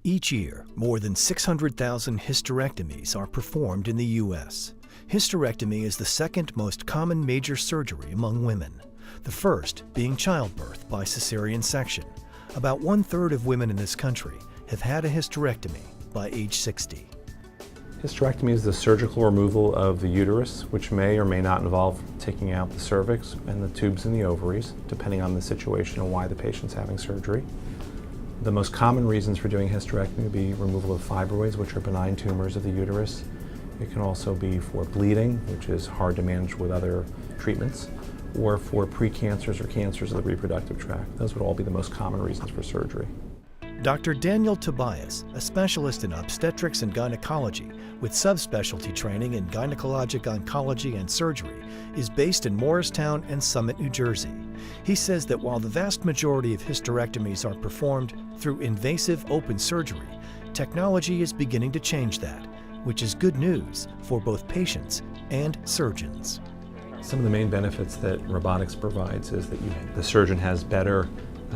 Each year, more than 600,000 hysterectomies are performed in the U.S. Hysterectomy is the second most common major surgery among women, the first being childbirth by cesarean section. About 1/3 of women in this country have had a hysterectomy by age 60. Hysterectomy is the surgical removal of the uterus, which may or may not involve taking out the cervix and the tubes in the ovaries, depending on the situation and why the patient's having surgery. The most common reasons for doing hysterectomy would be removal of fibroids, which are benign tumors of the uterus. It can also be for bleeding, which is hard to manage with other treatments, or for precancers or cancers of the reproductive tract. Those would all be the most common reasons for surgery. Dr. Daniel Tobias, a specialist in obstetrics and gynecology with subspecialty training in gynecologic oncology and surgery, is based in Morristown and Summit, New Jersey. He says that while the vast majority of hysterectomies are performed through invasive open surgery, technology is beginning to change that, which is good news for both patients and surgeons. Some of the main benefits that robotics provides is that the surgeon has better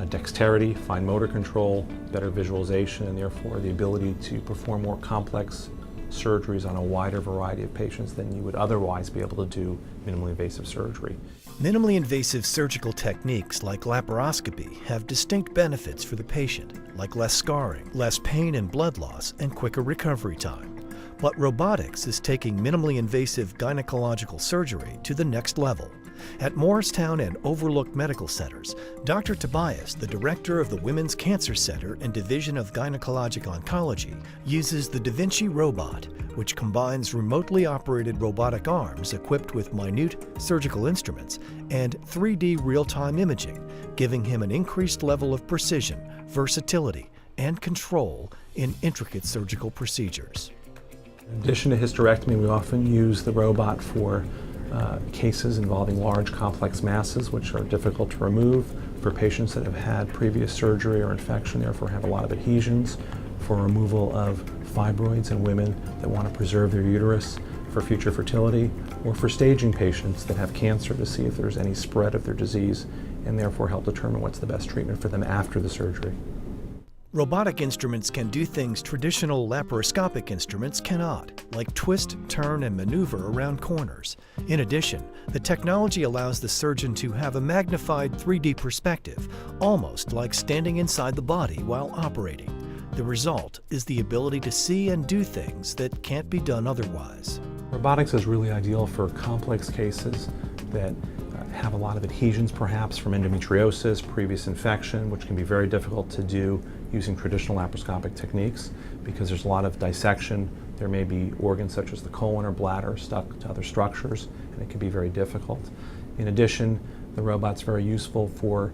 dexterity, fine motor control, better visualization, and therefore the ability to perform more complex surgeries on a wider variety of patients than you would otherwise be able to do minimally invasive surgery. Minimally invasive surgical techniques like laparoscopy have distinct benefits for the patient, like less scarring, less pain and blood loss, and quicker recovery time. But robotics is taking minimally invasive gynecological surgery to the next level. At Morristown and Overlook medical centers, Dr. Tobias, the director of the Women's Cancer Center and Division of Gynecologic Oncology, uses the Da Vinci robot, which combines remotely operated robotic arms equipped with minute surgical instruments and 3D real-time imaging, giving him an increased level of precision, versatility, and control in intricate surgical procedures. In addition to hysterectomy, we often use the robot for cases involving large complex masses which are difficult to remove, for patients that have had previous surgery or infection, therefore have a lot of adhesions, for removal of fibroids in women that want to preserve their uterus for future fertility, or for staging patients that have cancer to see if there's any spread of their disease and therefore help determine what's the best treatment for them after the surgery. Robotic instruments can do things traditional laparoscopic instruments cannot, like twist, turn, and maneuver around corners. In addition, the technology allows the surgeon to have a magnified 3D perspective, almost like standing inside the body while operating. The result is the ability to see and do things that can't be done otherwise. Robotics is really ideal for complex cases that have a lot of adhesions, perhaps from endometriosis, previous infection, which can be very difficult to do using traditional laparoscopic techniques because there's a lot of dissection. There may be organs such as the colon or bladder stuck to other structures, and it can be very difficult. In addition, the robot's very useful for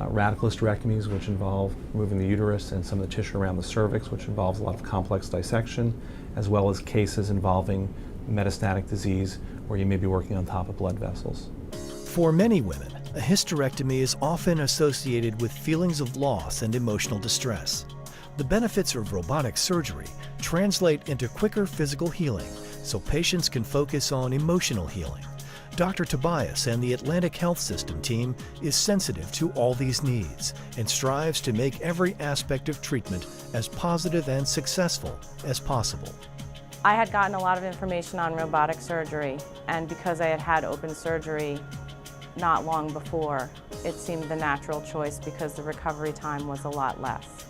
radical hysterectomies, which involve removing the uterus and some of the tissue around the cervix, which involves a lot of complex dissection, as well as cases involving metastatic disease where you may be working on top of blood vessels. For many women, a hysterectomy is often associated with feelings of loss and emotional distress. The benefits of robotic surgery translate into quicker physical healing, so patients can focus on emotional healing. Dr. Tobias and the Atlantic Health System team is sensitive to all these needs and strives to make every aspect of treatment as positive and successful as possible. I had gotten a lot of information on robotic surgery, and because I had had open surgery not long before, it seemed the natural choice because the recovery time was a lot less.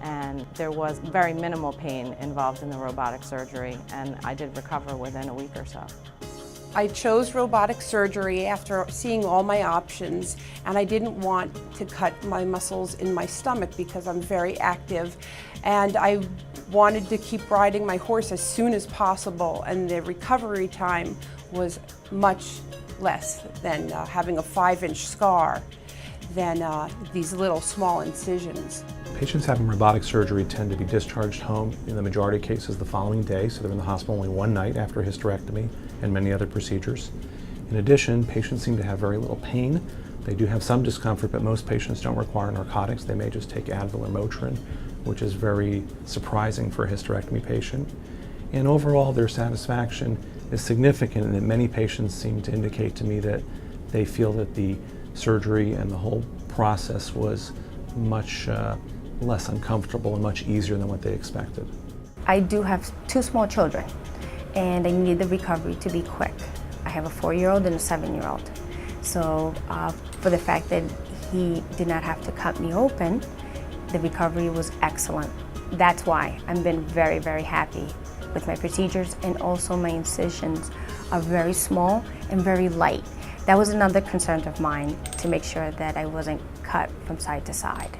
And there was very minimal pain involved in the robotic surgery, and I did recover within a week or so. I chose robotic surgery after seeing all my options, and I didn't want to cut my muscles in my stomach because I'm very active, and I wanted to keep riding my horse as soon as possible, and the recovery time was much less than having a 5-inch scar than these little small incisions. Patients having robotic surgery tend to be discharged home in the majority of cases the following day, so they're in the hospital only one night after hysterectomy and many other procedures. In addition, patients seem to have very little pain. They do have some discomfort, but most patients don't require narcotics. They may just take Advil or Motrin, which is very surprising for a hysterectomy patient. And overall, their satisfaction is significant, and that many patients seem to indicate to me that they feel that the surgery and the whole process was much less uncomfortable and much easier than what they expected. I do have 2 small children, and I need the recovery to be quick. I have a 4-year-old and a 7-year-old. So for the fact that he did not have to cut me open, the recovery was excellent. That's why I've been very, very happy with my procedures, and also my incisions are very small and very light. That was another concern of mine, to make sure that I wasn't cut from side to side.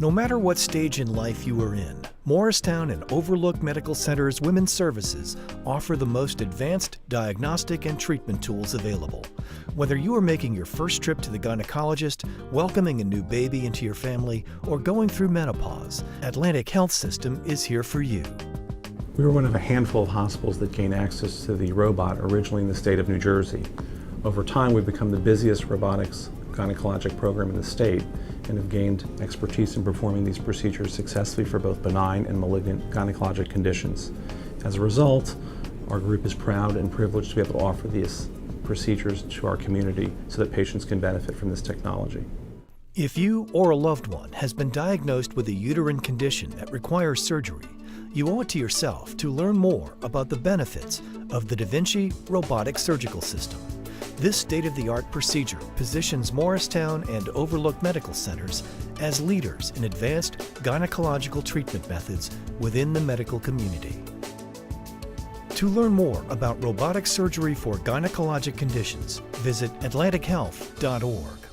No matter what stage in life you are in, Morristown and Overlook Medical Center's Women's Services offer the most advanced diagnostic and treatment tools available. Whether you are making your first trip to the gynecologist, welcoming a new baby into your family, or going through menopause, Atlantic Health System is here for you. We were one of a handful of hospitals that gained access to the robot originally in the state of New Jersey. Over time, we've become the busiest robotics gynecologic program in the state and have gained expertise in performing these procedures successfully for both benign and malignant gynecologic conditions. As a result, our group is proud and privileged to be able to offer these procedures to our community so that patients can benefit from this technology. If you or a loved one has been diagnosed with a uterine condition that requires surgery, you owe it to yourself to learn more about the benefits of the Da Vinci robotic surgical system. This state-of-the-art procedure positions Morristown and Overlook Medical Centers as leaders in advanced gynecological treatment methods within the medical community. To learn more about robotic surgery for gynecologic conditions, visit atlantichealth.org.